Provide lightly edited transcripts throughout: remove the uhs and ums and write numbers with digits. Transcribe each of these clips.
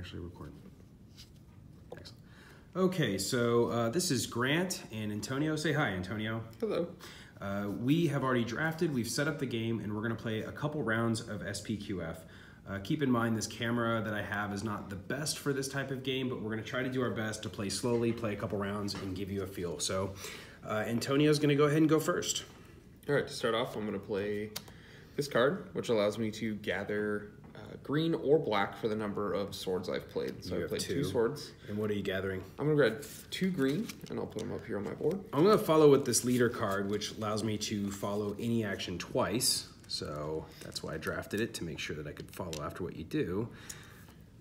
actually record. Excellent. Okay, so this is Grant and Antonio. Say hi, Antonio. Hello. We have already drafted, we've set up the game, and we're going to play a couple rounds of SPQF. Keep in mind this camera that I have is not the best for this type of game, but we're going to try to do our best to play slowly, play a couple rounds, and give you a feel. So Antonio's going to go ahead and go first. All right, to start off, I'm going to play this card, which allows me to gather green or black for the number of swords I've played. So I've played two swords. And what are you gathering? I'm going to grab 2 green, and I'll put them up here on my board. I'm going to follow with this leader card, which allows me to follow any action twice. So that's why I drafted it, to make sure that I could follow after what you do.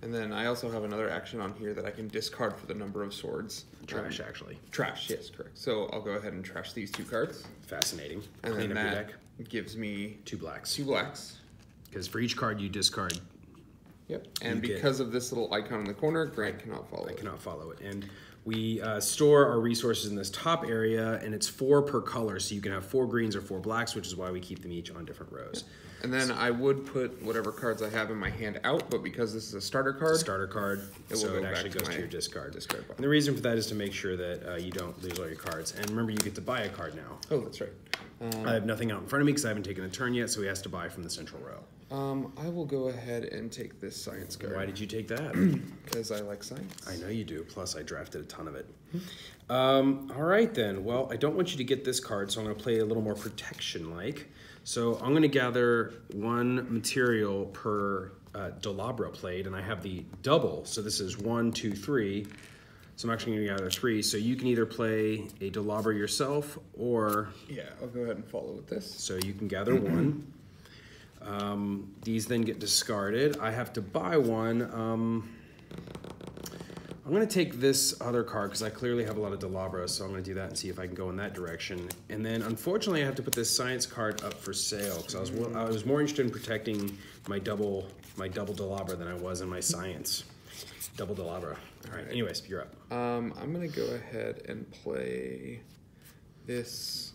And then I also have another action on here that I can discard for the number of swords. Trash, actually. Trash, yes, correct. So I'll go ahead and trash these 2 cards. Fascinating. And Clean then up your that deck. gives me 2 blacks. 2 blacks. Because for each card you discard. Yep. And because of this little icon in the corner, Grant cannot follow it. I cannot follow it. And we store our resources in this top area, and it's 4 per color, so you can have 4 greens or 4 blacks, which is why we keep them each on different rows. Yep. And then I would put whatever cards I have in my hand out, but because this is a starter card, it actually goes to your discard. And the reason for that is to make sure that you don't lose all your cards. And remember, you get to buy a card now. Oh, that's right. I have nothing out in front of me because I haven't taken a turn yet, so he has to buy from the central row. I will go ahead and take this science card. Why did you take that? Because I like science. I know you do. Plus, I drafted a ton of it. All right, then. Well, I don't want you to get this card, so I'm going to play a little more protection-like. So I'm going to gather 1 material per Delabra played, and I have the double. So this is 1, 2, 3. So I'm actually going to gather 3. So you can either play a Delabra yourself, or... Yeah, I'll go ahead and follow with this. So you can gather 1. These then get discarded. I have to buy 1. I'm going to take this other card because I clearly have a lot of Delabra, so I'm going to do that and see if I can go in that direction. And then, unfortunately, I have to put this science card up for sale because I was more interested in protecting my double Delabra than I was in my science. Double Delabra. All right. Anyways, you're up. I'm going to go ahead and play this.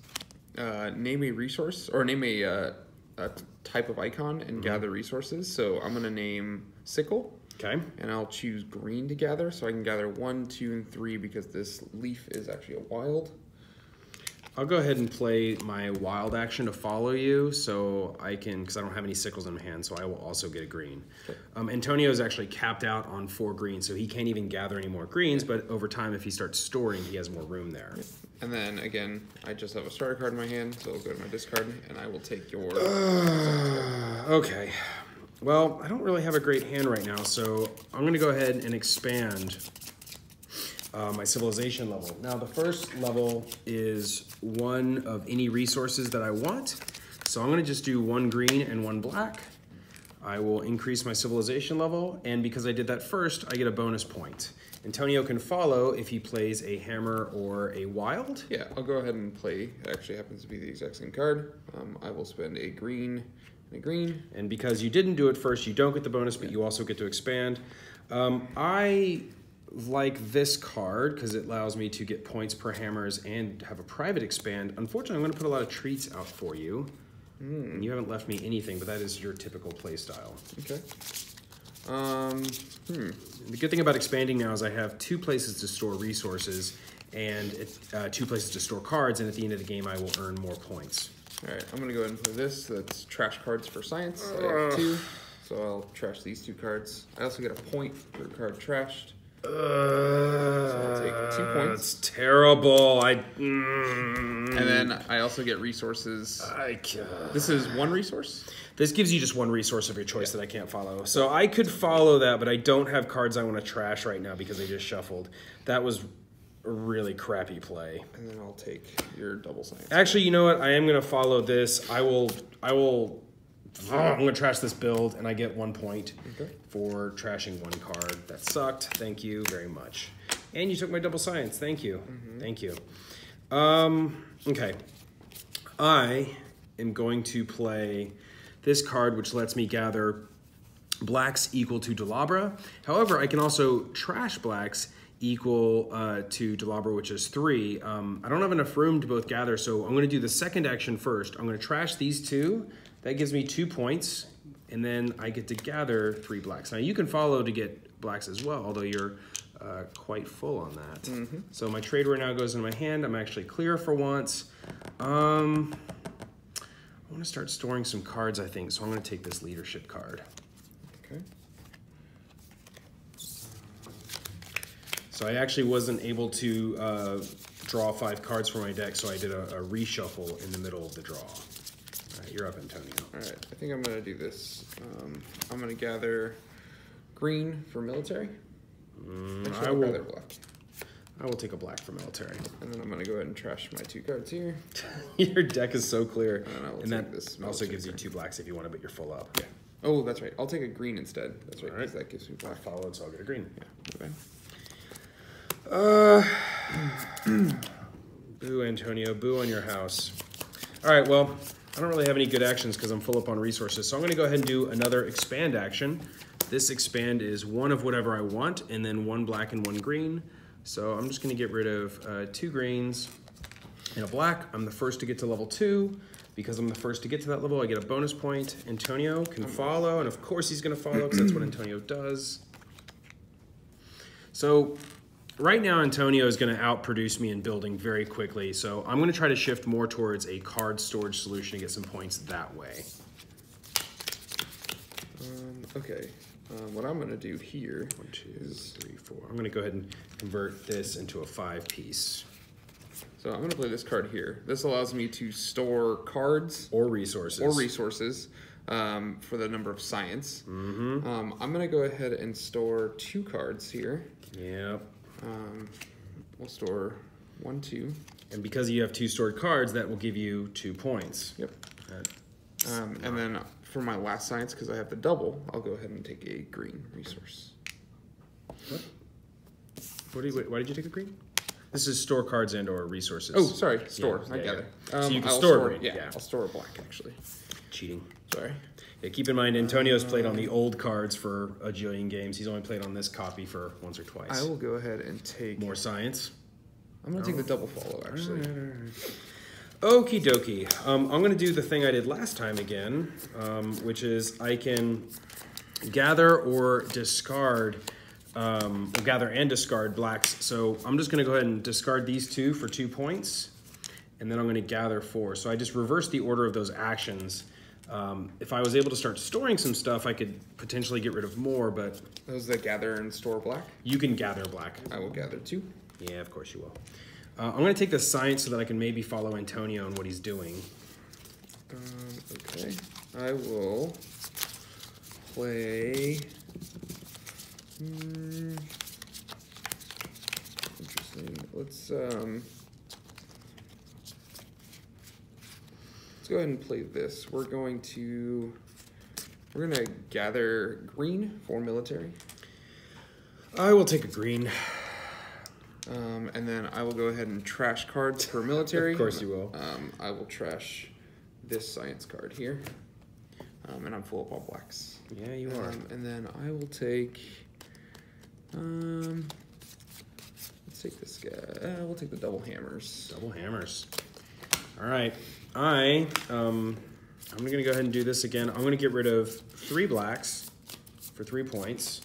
Name a resource or name a type of icon and gather resources. So I'm going to name sickle. Okay. And I'll choose green to gather, so I can gather 1, 2, and 3 because this leaf is actually a wild. I'll go ahead and play my wild action to follow you, so I can, because I don't have any sickles in my hand, so I will also get a green. Okay. Antonio is actually capped out on 4 greens, so he can't even gather any more greens, but over time, if he starts storing, he has more room there. And then, again, I just have a starter card in my hand, so I'll go to my discard, and I will take your... Okay. Well, I don't really have a great hand right now, so I'm going to go ahead and expand my civilization level. Now, the first level is 1 of any resources that I want. So I'm going to just do 1 green and 1 black. I will increase my civilization level, and because I did that first, I get a bonus point. Antonio can follow if he plays a hammer or a wild. Yeah, I'll go ahead and play. It actually happens to be the exact same card. I will spend a green and a green. And because you didn't do it first, you don't get the bonus, but you also get to expand. I like this card because it allows me to get points per hammers and have a private expand. Unfortunately, I'm going to put a lot of treats out for you. You haven't left me anything, but that is your typical play style. Okay. The good thing about expanding now is I have 2 places to store resources and 2 places to store cards, and at the end of the game, I will earn more points. All right, I'm going to go ahead and play this. That's trash cards for science. I have 2, so I'll trash these 2 cards. I also get a point for a card trashed. So I'll take 2 points. That's terrible. And then I also get resources. This is 1 resource? This gives you just 1 resource of your choice that I can't follow. So I could follow that, but I don't have cards I want to trash right now because I just shuffled. That was a really crappy play. And then I'll take your double science. Actually, you know what? I am going to follow this. I'm going to trash this build, and I get 1 point for trashing 1 card. That sucked. Thank you very much. And you took my double science. Thank you. Thank you. Okay. I am going to play this card, which lets me gather blacks equal to Delabra. However, I can also trash blacks equal to Delabra, which is 3. I don't have enough room to both gather, so I'm going to do the second action first. I'm going to trash these 2. That gives me 2 points, and then I get to gather 3 blacks. Now, you can follow to get blacks as well, although you're quite full on that. So my trade right now goes into my hand. I'm actually clear for once. I want to start storing some cards, I think, so I'm going to take this leadership card. Okay. So I actually wasn't able to draw 5 cards for my deck, so I did a reshuffle in the middle of the draw. All right, you're up, Antonio. All right, I think I'm going to do this. I'm going to gather green for military. Actually, I'll gather black. I will take a black for military. And then I'm going to go ahead and trash my 2 cards here. Your deck is so clear. And that also gives you 2 blacks if you want to, but you're full up. Yeah. Oh, that's right. I'll take a green instead. That's right, All right. That gives me black. Followed, so I'll get a green. Yeah, okay. Boo, Antonio. Boo on your house. All right, well, I don't really have any good actions because I'm full up on resources, so I'm going to go ahead and do another expand action. This expand is 1 of whatever I want, and then 1 black and 1 green. So I'm just going to get rid of 2 greens and a black. I'm the first to get to level 2. Because I'm the first to get to that level, I get a bonus point. Antonio can follow, and of course he's going to follow because that's what Antonio does. So right now, Antonio is going to outproduce me in building very quickly. So I'm going to try to shift more towards a card storage solution to get some points that way. Okay. What I'm going to do here 1, 2, 3, 4. I'm going to go ahead and convert this into a 5-piece. So I'm going to play this card here. This allows me to store cards or resources for the number of science. I'm going to go ahead and store 2 cards here. Yep. We'll store 1, 2. And because you have 2 stored cards, that will give you 2 points. Yep. And then for my last science, because I have the double, I'll go ahead and take a green resource. What? Why did you take a green? This is store cards and or resources. Oh, sorry, store. Yeah, I gather. So you can store green. Yeah, I'll store a black, actually. Cheating. Sorry. Yeah, keep in mind, Antonio's played on the old cards for a jillion games. He's only played on this copy for once or twice. I will go ahead and take... More science. I'm going to take the double follow, actually. Okie dokie. I'm going to do the thing I did last time again, which is I can gather or discard, gather and discard blacks. So I'm just going to go ahead and discard these 2 for 2 points, and then I'm going to gather 4. So I just reversed the order of those actions. If I was able to start storing some stuff, I could potentially get rid of more, but... Those that gather and store black? You can gather black. I will gather 2. Yeah, of course you will. I'm going to take the science so that I can maybe follow Antonio and what he's doing. Okay. I will play... Interesting. Let's go ahead and play this. We're gonna gather green for military. I will take a green. And then I will go ahead and trash cards for military. Of course you will. I will trash this science card here. And I'm full of all blacks. Yeah, you are. And then I will take... let's take this guy. We'll take the double hammers. Double hammers. All right. I'm going to go ahead and do this again. I'm going to get rid of 3 blacks for 3 points.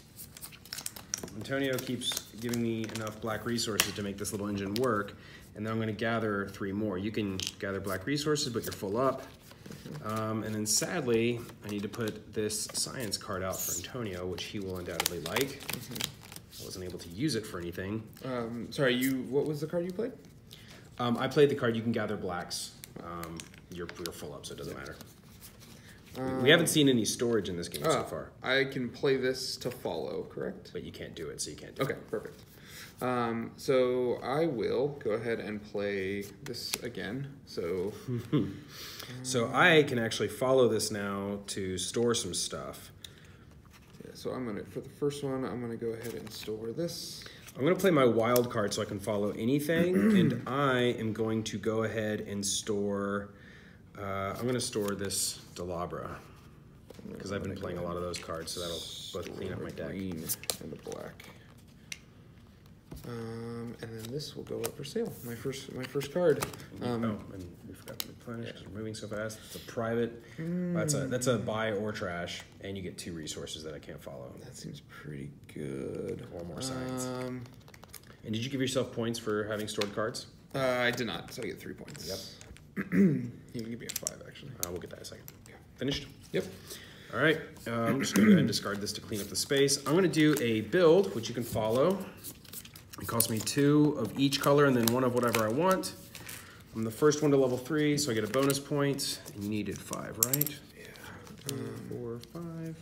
Antonio keeps giving me enough black resources to make this little engine work, and then I'm going to gather 3 more. You can gather black resources, but you're full up. And then sadly, I need to put this science card out for Antonio, which he will undoubtedly like. I wasn't able to use it for anything. Sorry, what was the card you played? I played the card, you can gather blacks. You're full up, so it doesn't matter. We haven't seen any storage in this game so far. I can play this to follow, correct? But you can't do it, so you can't do it. Okay, perfect. So I will go ahead and play this again. So, so I can actually follow this now to store some stuff. Yeah, so for the first one, I'm gonna go ahead and store this. I'm gonna play my wild card so I can follow anything, and I am going to go ahead and store. I'm gonna store this Delabra because I've been playing a lot of those cards, so that'll both clean up my deck. Green and the black. And then this will go up for sale. My first card. And we forgot to replenish because we're moving so fast. It's a private. That's a buy or trash, and you get 2 resources that I can't follow. That seems pretty good. One more science. And did you give yourself points for having stored cards? I did not, so I get 3 points. Yep. You can give me a 5, actually. We'll get that in a second. Okay. Finished? Yep. All right. I'm just going to go ahead and discard this to clean up the space. I'm going to do a build, which you can follow. It costs me 2 of each color and then 1 of whatever I want. I'm the first one to level 3, so I get a bonus point. And you needed 5, right? Yeah. 4, 5.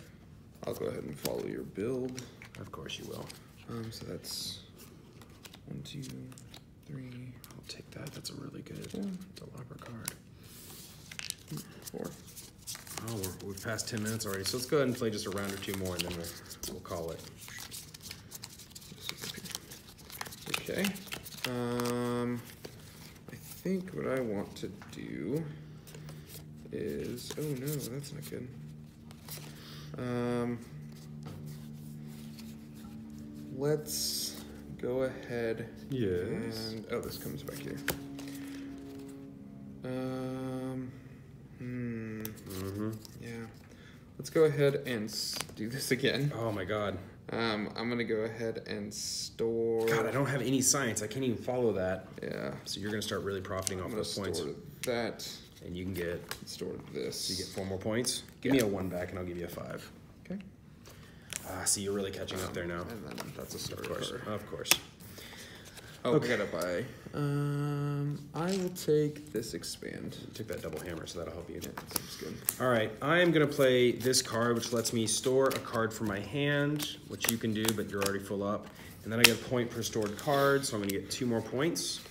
I'll go ahead and follow your build. Of course you will. So that's 1, 2, 3. I'll take that. That's a really good Delabra card. 4. Oh, we've passed 10 minutes already, so let's go ahead and play just a round or 2 more, and then we'll call it. Okay. I think what I want to do is, oh no, that's not good. Let's go ahead. Yes. And this comes back here. Yeah. Let's go ahead and do this again. Oh my god. I'm gonna go ahead and store. God, I don't have any science. I can't even follow that. Yeah. So you're gonna start really profiting off those points. Store that. And you can get. Store this. So you get 4 more points. Give me a 1 back, and I'll give you a 5. Okay. See, you're really catching up there now. And then that's a starter. Of course. Of course. Oh, okay. I gotta buy. I will take this expand. You took that double hammer, so that'll help you. Yeah, that seems good. All right, I am gonna play this card, which lets me store a card from my hand, which you can do, but you're already full up. And then I get a point per stored card, so I'm gonna get 2 more points.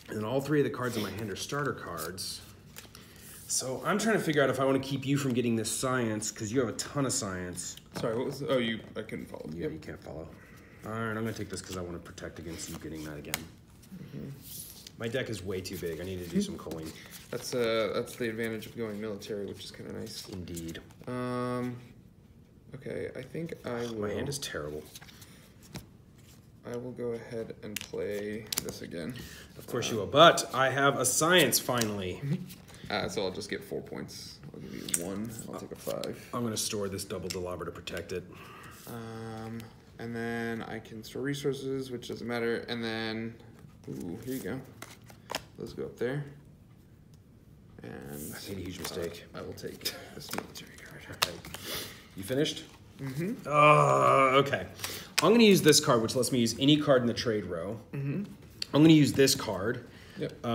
And then all 3 of the cards in my hand are starter cards. So I'm trying to figure out if I want to keep you from getting this science, because you have a ton of science. Sorry, what was? I couldn't follow. Yeah, you can't follow. All right, I'm gonna take this because I want to protect against you getting that again. My deck is way too big. I need to do some culling. That's the advantage of going military, which is kind of nice. Indeed. Okay, I think I will. My hand is terrible. I will go ahead and play this again. Of course you will, but I have a science finally. So I'll just get 4 points. I'll give you 1. I'll take a 5. I'm gonna store this double Delabra to protect it. And then I can store resources, which doesn't matter. And then, ooh, here you go. Those go up there. And I made a huge mistake. I will take this military card. Okay. You finished? Mm-hmm. Okay. I'm gonna use this card, which lets me use any card in the trade row. Mm-hmm. I'm gonna use this card. Yep.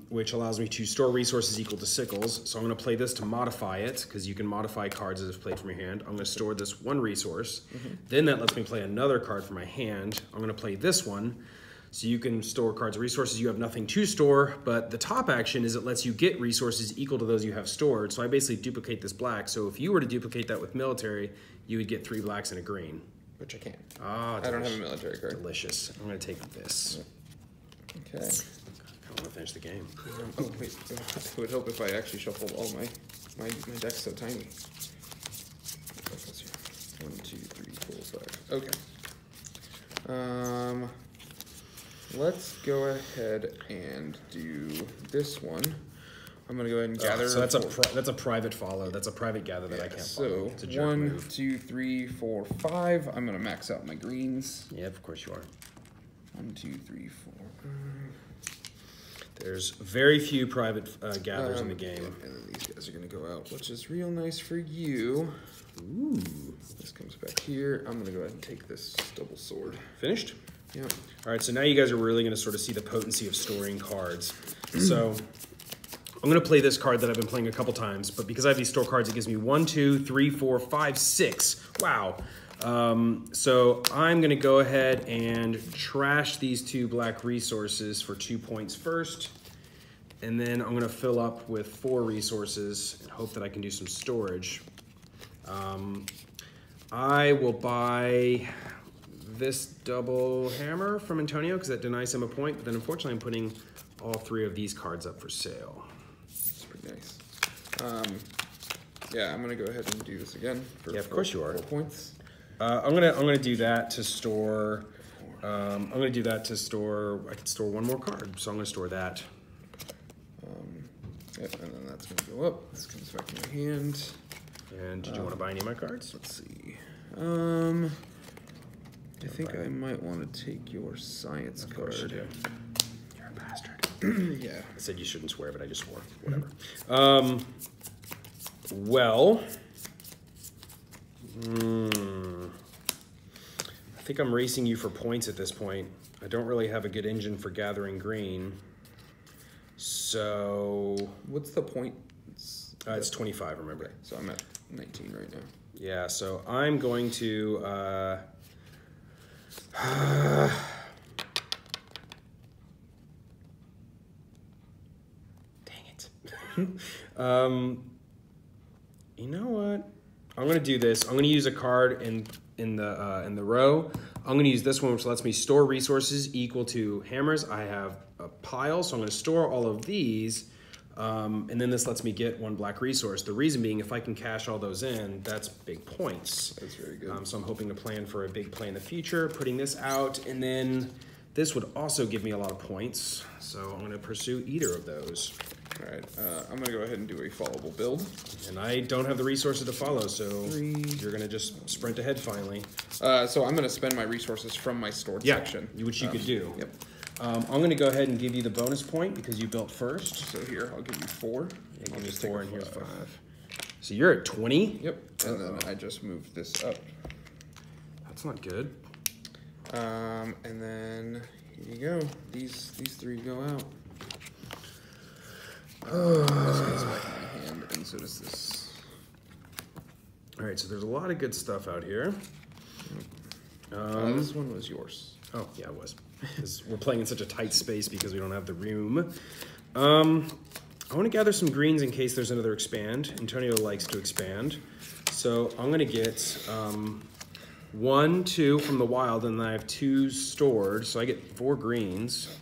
Which allows me to store resources equal to sickles. So I'm going to play this to modify it, because you can modify cards as if played from your hand. I'm going to store this 1 resource. Then that lets me play another card from my hand. I'm going to play this one. So you can store cards and resources. You have nothing to store, but the top action is it lets you get resources equal to those you have stored. So I basically duplicate this black. So if you were to duplicate that with military, you would get 3 blacks and a green. Which I can't. Ah, I don't have a military card. Delicious. I'm going to take this. Okay. I want to finish the game. Oh wait, I would hope if I actually shuffled all my deck's so tiny. 1, 2, 3, 4, 5. Okay. Let's go ahead and do this one. I'm gonna go ahead and gather. So that's a private follow. That's a private gather that I can't follow. So It's a jerk 1, move. 2, 3, 4, 5. I'm gonna max out my greens. Yeah, of course you are. 1, 2, 3, 4. There's very few private gathers in the game. And then these guys are gonna go out, which is real nice for you. Ooh. This comes back here. I'm gonna go ahead and take this double sword. Finished? Yeah. All right, so now you guys are really gonna sort of see the potency of storing cards. So I'm gonna play this card that I've been playing a couple times, but because I have these store cards, it gives me 1, 2, 3, 4, 5, 6. Wow. So I'm gonna go ahead and trash these 2 black resources for 2 points first. And then I'm gonna fill up with 4 resources and hope that I can do some storage. I will buy this double hammer from Antonio because that denies him a point, but then unfortunately I'm putting all 3 of these cards up for sale. That's pretty nice. Yeah, I'm gonna go ahead and do this again. Yeah, of course you are. 4 points. I'm gonna do that to store I'm going to do that to store. I can store one more card, so I'm going to store that. Yep, and then that's going to go up. This comes back in my hand. And did you want to buy any of my cards? Let's see. I think I might want to take your science card. Of course you do. You're a bastard. Yeah. I said you shouldn't swear, but I just swore. Whatever. Well, I think I'm racing you for points at this point. I don't really have a good engine for gathering green. So... What's the point? It's 25, remember. Okay, so I'm at 19 right now. Yeah, so I'm going to... Dang it. You know what? I'm going to do this. I'm going to use a card in the row. I'm going to use this one, which lets me store resources equal to hammers. I have a pile, so I'm going to store all of these. And then this lets me get one black resource. The reason being, if I can cash all those in, that's big points. That's very good. So I'm hoping to plan for a big play in the future, putting this out, and then this would also give me a lot of points. So I'm going to pursue either of those. All right, I'm going to go ahead and do a followable build. And I don't have the resources to follow, so you're going to just sprint ahead finally. So I'm going to spend my resources from my stored section. Which you could do. Yep. I'm going to go ahead and give you the bonus point because you built first. So here, I'll give you 4. Yeah, give me 4 and here's 5. So you're at 20? Yep. And then I just moved this up. That's not good. And then here you go. These 3 go out. This goes back in my hand, and so does this. All right, so there's a lot of good stuff out here. This one was yours. Oh, yeah, it was. We're playing in such a tight space because we don't have the room. I want to gather some greens in case there's another expand. Antonio likes to expand. So I'm going to get 1, 2 from the wild, and then I have 2 stored. So I get 4 greens.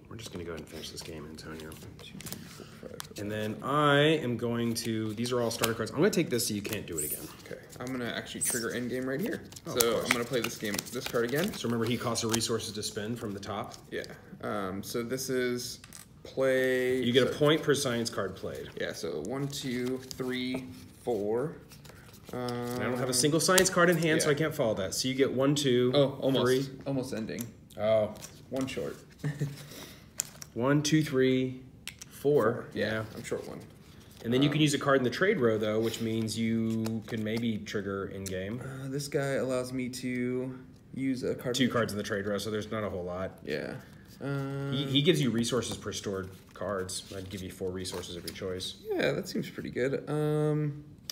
We're just going to go ahead and finish this game, Antonio. 2, 3, 4, 5. And then I am going to, these are all starter cards. I'm going to take this so you can't do it again. Okay, I'm going to actually trigger end game right here. Oh, so I'm going to play this card again. So remember, he costs a resources to spend from the top. Yeah. So this is play. You get a point per science card played. Yeah. So 1, 2, 3, 4. And I don't have a single science card in hand, so I can't follow that. So you get 1, 2, almost 3. almost ending. Oh, 1 short. 1, 2, 3, 4. Yeah, I'm short 1. And then you can use a card in the trade row, though, which means you can maybe trigger in game. This guy allows me to use a card. 2 cards in the trade row, so there's not a whole lot. Yeah. He gives you resources per stored cards. I'd give you 4 resources of your choice. Yeah, that seems pretty good.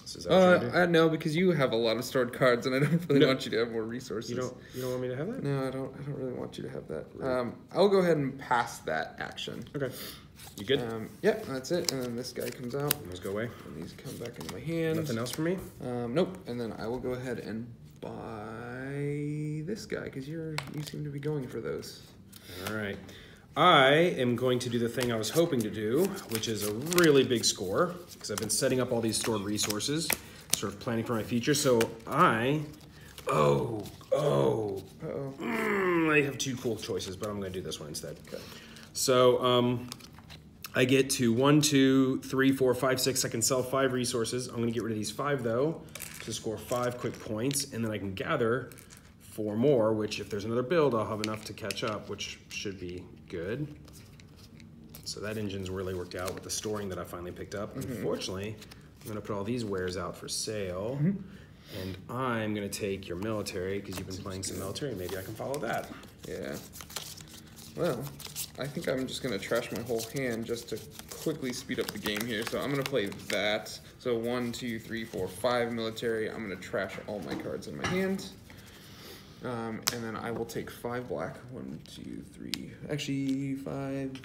So is that what you're gonna do? No, because you have a lot of stored cards, and I don't really want you to have more resources. You don't want me to have that? No, I don't really want you to have that. I'll go ahead and pass that action. Okay. You good? Yeah, that's it. And then this guy comes out. Those go away. And these come back into my hand. Nothing else for me? Nope. And then I will go ahead and buy this guy because you seem to be going for those. All right. I am going to do the thing I was hoping to do, which is a really big score, because I've been setting up all these stored resources, sort of planning for my future. So I have 2 cool choices, but I'm going to do this one instead. Okay. So I get to 1, 2, 3, 4, 5, 6. I can sell 5 resources. I'm going to get rid of these 5, though, to score 5 quick points, and then I can gather 4 more, which if there's another build, I'll have enough to catch up, which should be good. So that engine's really worked out with the storing that I finally picked up. Unfortunately, I'm going to put all these wares out for sale, and I'm going to take your military, because you've been playing some military, and maybe I can follow that. Yeah. Well, I think I'm just going to trash my whole hand just to quickly speed up the game here. So I'm going to play that. So 1, 2, 3, 4, 5 military. I'm going to trash all my cards in my hand. And then I will take 5 black. 1, 2, 3. Actually, 5.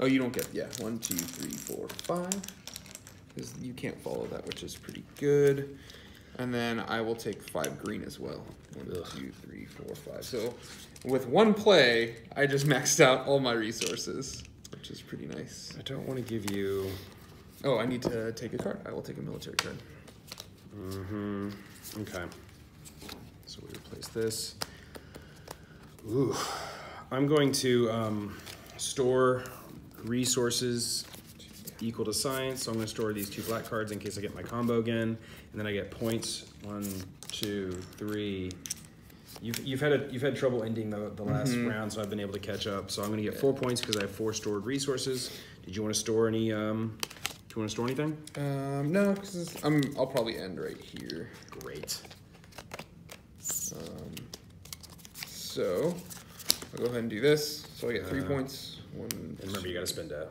Oh, you don't get, 1, 2, 3, 4, 5. Because you can't follow that, which is pretty good. And then I will take 5 green as well. 1, 2, 3, 4, 5. So with 1 play, I just maxed out all my resources, which is pretty nice. I don't want to give you... Oh, I need to take a card. I will take a military card. Okay. So we replace this. Ooh. I'm going to store resources equal to science. So I'm going to store these 2 black cards in case I get my combo again. And then I get points. 1, 2, 3. You've had trouble ending the last round, so I've been able to catch up. So I'm going to get 4 points because I have 4 stored resources. Did you want to store any? Do you want to store anything? No, because I'll probably end right here. Great. So I'll go ahead and do this. So I get 3 points. And remember, you got to spend a.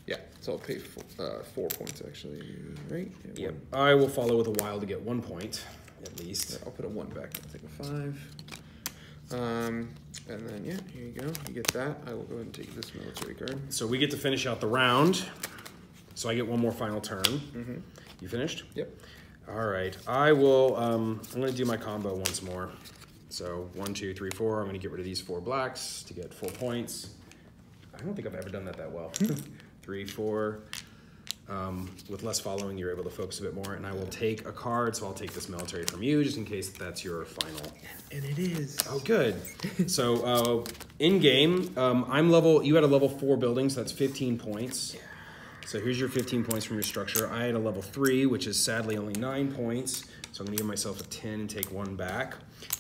Yeah, so I'll pay 4 points actually, right? Yeah, yep. I will follow with a while to get 1 point. At least. Yeah, I'll put a 1 back. I'll take a 5. And then, yeah, here you go. You get that. I will go ahead and take this military card. So we get to finish out the round. So I get 1 more final turn. You finished? Yep. All right. I will, I'm going to do my combo once more. So 1, 2, 3, 4. I'm going to get rid of these 4 blacks to get 4 points. I don't think I've ever done that well. 3, 4. With less following, you're able to focus a bit more, and I will take a card, so I'll take this military from you, just in case that's your final. And it is. Oh, good. So, in-game, you had a level 4 building, so that's 15 points. Yeah. So here's your 15 points from your structure. I had a level 3, which is sadly only 9 points, so I'm gonna give myself a 10 and take 1 back.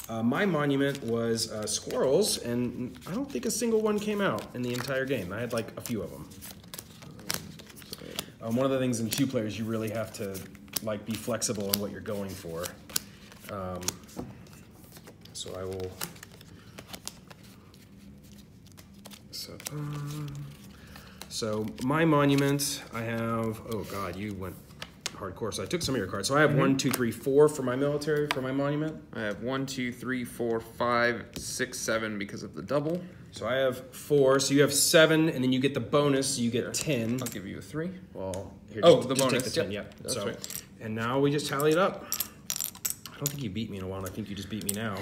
My monument was squirrels, and I don't think a single one came out in the entire game. I had like a few of them. One of the things in 2 players, you really have to like be flexible in what you're going for. So I will. So my monument, I have. Oh God, you went hardcore. So I took some of your cards. So I have 1, 2, 3, 4 for my military, for my monument. I have 1, 2, 3, 4, 5, 6, 7 because of the double. So I have 4, so you have 7, and then you get the bonus, so you get 10. I'll give you a 3. Well, here, the just bonus. take the 10, yep. That's so, right. And now we just tally it up. I don't think you beat me in a while. I think you just beat me now.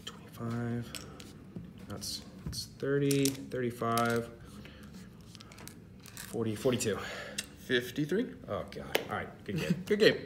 25. That's 30, 35, 40, 42. 53. Oh, God. All right, good game. Good game.